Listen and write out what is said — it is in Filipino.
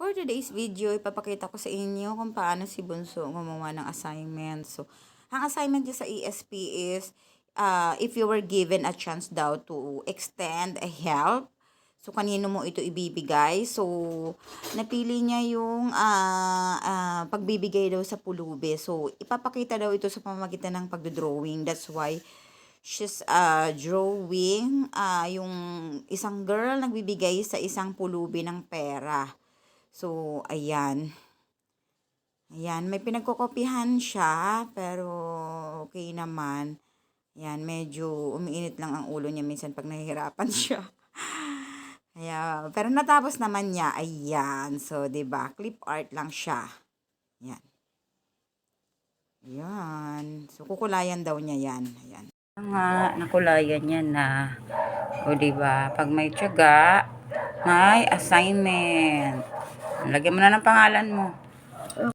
for today's video, ipapakita ko sa inyo kung paano si Bunso gumawa ng assignment. So, ang assignment niya sa ESP is, if you were given a chance daw to extend a help, so kanino mo ito ibibigay? So, napili niya yung pagbibigay daw sa pulubi. So, ipapakita daw ito sa pamamagitan ng pagdodrawing. That's why she's drawing yung isang girl nagbibigay sa isang pulubi ng pera. So, ayan. Ayan, may pinagkokopihan siya, pero okay naman. Ayan, medyo umiinit lang ang ulo niya minsan pag nahihirapan siya. Ayan, pero natapos naman niya. Ayan, so 'di ba? Clip art lang siya. Ayan. Ayan. So, kukulayan daw niya 'yan. Ayan. Nga, nakulayan niya na. O, 'di ba? Pag may tiyaga, may assignment. Lagyan mo na ng pangalan mo.